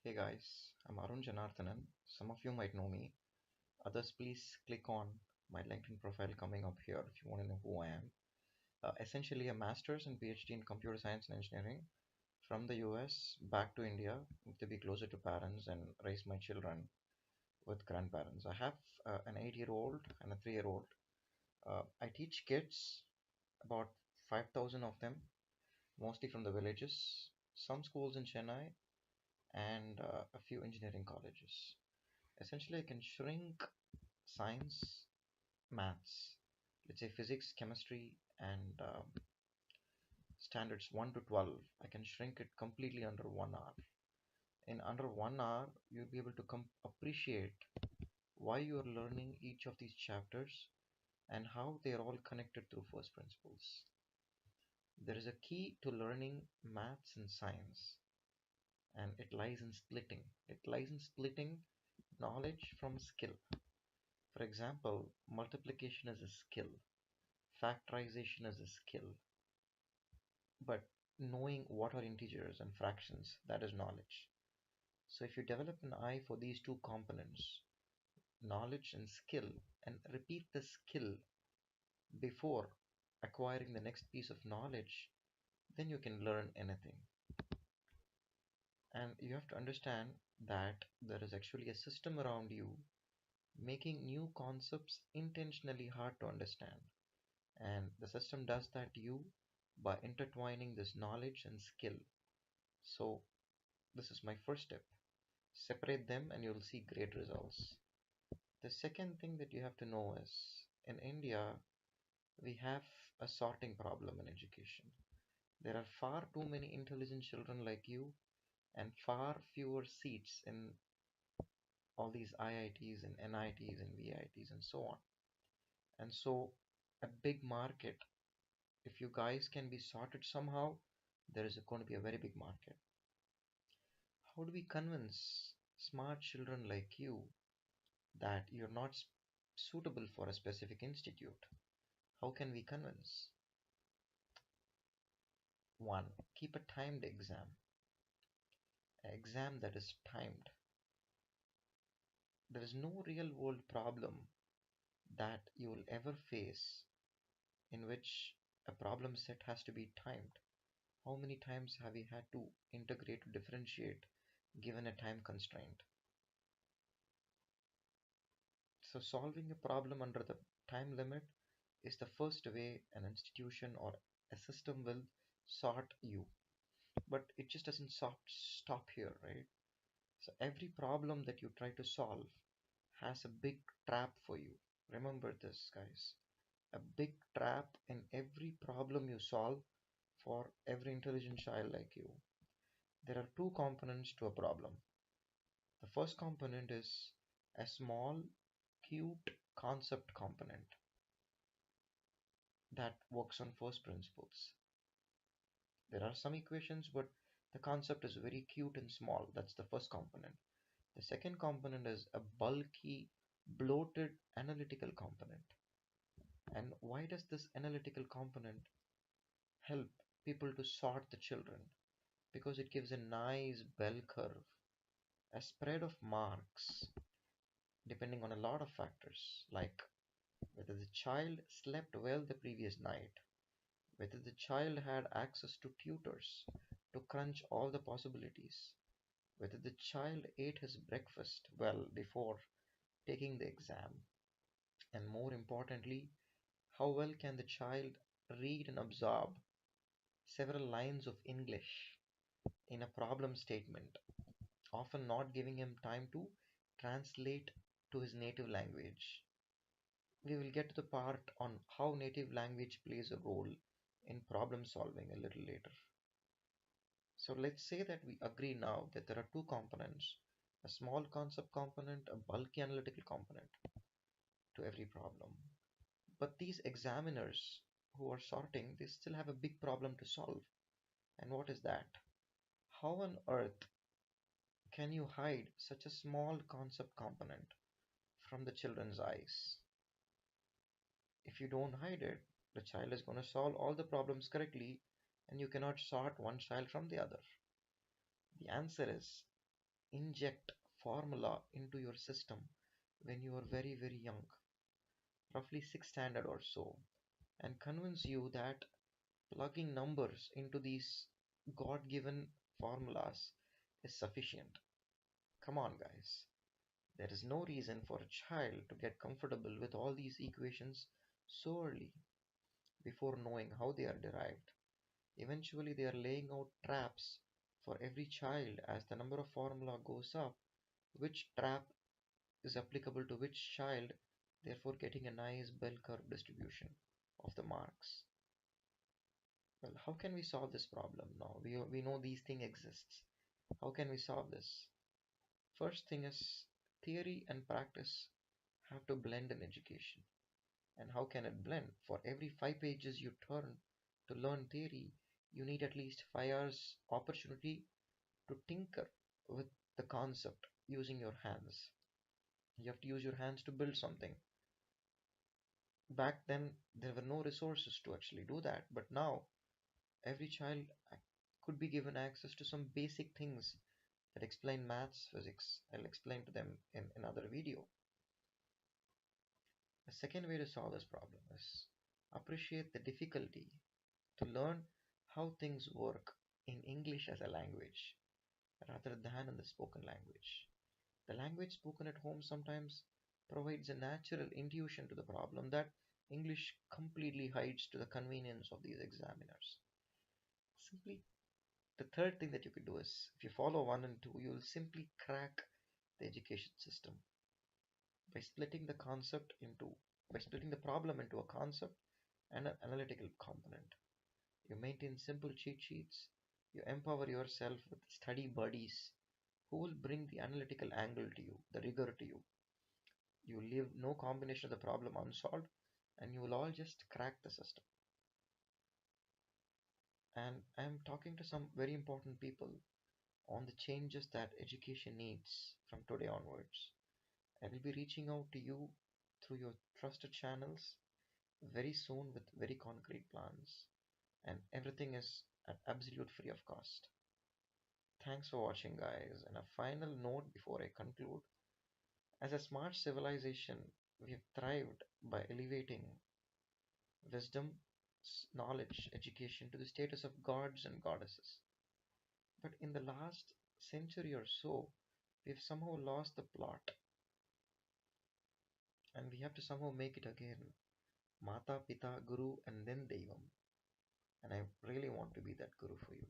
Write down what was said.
Hey guys, I'm Arun Janardhanan. Some of you might know me. Others, please click on my LinkedIn profile coming up here if you want to know who I am. Essentially, a master's and PhD in computer science and engineering from the US back to India to be closer to parents and raise my children with grandparents. I have an 8-year-old and a 3-year-old. I teach kids, about 5,000 of them, mostly from the villages, some schools in Chennai, and a few engineering colleges. Essentially, I can shrink science, maths, let's say physics, chemistry, and standards 1 to 12. I can shrink it completely under 1 hour. In under 1 hour, you'll be able to appreciate why you are learning each of these chapters and how they are all connected through first principles. There is a key to learning maths and science, and it lies in splitting. It lies in splitting knowledge from skill. For example, multiplication is a skill, factorization is a skill, but knowing what are integers and fractions, that is knowledge. So if you develop an eye for these two components, knowledge and skill, and repeat the skill before acquiring the next piece of knowledge, then you can learn anything. And you have to understand that there is actually a system around you making new concepts intentionally hard to understand. And the system does that to you by intertwining this knowledge and skill. So, this is my first step. Separate them and you'll see great results. The second thing that you have to know is in India, we have a sorting problem in education. There are far too many intelligent children like you and far fewer seats in all these IITs and NITs and VITs and so on. And so, a big market, if you guys can be sorted somehow, there is going to be a very big market. How do we convince smart children like you that you're not suitable for a specific institute? How can we convince? One, keep a timed exam, an exam that is timed. There is no real world problem that you will ever face in which a problem set has to be timed. How many times have we had to integrate or differentiate given a time constraint? So, solving a problem under the time limit is the first way an institution or a system will sort you. But it just doesn't stop here, right? So every problem that you try to solve has a big trap for you. Remember this, guys. A big trap in every problem you solve for every intelligent child like you. There are two components to a problem. The first component is a small, cute concept component that works on first principles. There are some equations, but the concept is very cute and small. That's the first component. The second component is a bulky, bloated analytical component. And why does this analytical component help people to sort the children? Because it gives a nice bell curve, a spread of marks, depending on a lot of factors, like whether the child slept well the previous night, whether the child had access to tutors to crunch all the possibilities, whether the child ate his breakfast well before taking the exam, and more importantly, how well can the child read and absorb several lines of English in a problem statement, often not giving him time to translate to his native language. We will get to the part on how native language plays a role in problem solving a little later. So let's say that we agree now that there are two components, a small concept component, a bulky analytical component to every problem. But these examiners who are sorting, they still have a big problem to solve. And what is that? How on earth can you hide such a small concept component from the children's eyes? If you don't hide it, the child is going to solve all the problems correctly and you cannot sort one child from the other. The answer is inject formula into your system when you are very, very young, roughly 6th standard or so, and convince you that plugging numbers into these God given formulas is sufficient. Come on, guys. There is no reason for a child to get comfortable with all these equations so early before knowing how they are derived. Eventually, they are laying out traps for every child as the number of formula goes up, which trap is applicable to which child, therefore getting a nice bell curve distribution of the marks. Well, how can we solve this problem now? We know these things exists. How can we solve this? First thing is theory and practice have to blend in education. And how can it blend? For every 5 pages you turn to learn theory, you need at least 5 hours opportunity to tinker with the concept using your hands. You have to use your hands to build something. Back then, there were no resources to actually do that, but now every child could be given access to some basic things that explain maths, physics. I'll explain to them in another video. The second way to solve this problem is appreciate the difficulty to learn how things work in English as a language rather than in the spoken language. The language spoken at home sometimes provides a natural intuition to the problem that English completely hides to the convenience of these examiners. Simply, the third thing that you could do is if you follow one and two, you will simply crack the education system by splitting the concept into by splitting the problem into a concept and an analytical component. You maintain simple cheat sheets. You empower yourself with study buddies who will bring the analytical angle to you, the rigor to you. You leave no combination of the problem unsolved, and you will all just crack the system. And I am talking to some very important people on the changes that education needs from today onwards. I will be reaching out to you through your trusted channels very soon with very concrete plans, and everything is at absolute free of cost. Thanks for watching, guys. And a final note before I conclude: as a smart civilization, we have thrived by elevating wisdom, knowledge, education to the status of gods and goddesses. But in the last century or so, we've somehow lost the plot, and we have to somehow make it again. Mata, Pitha, Guru, and then Devam. And I really want to be that Guru for you.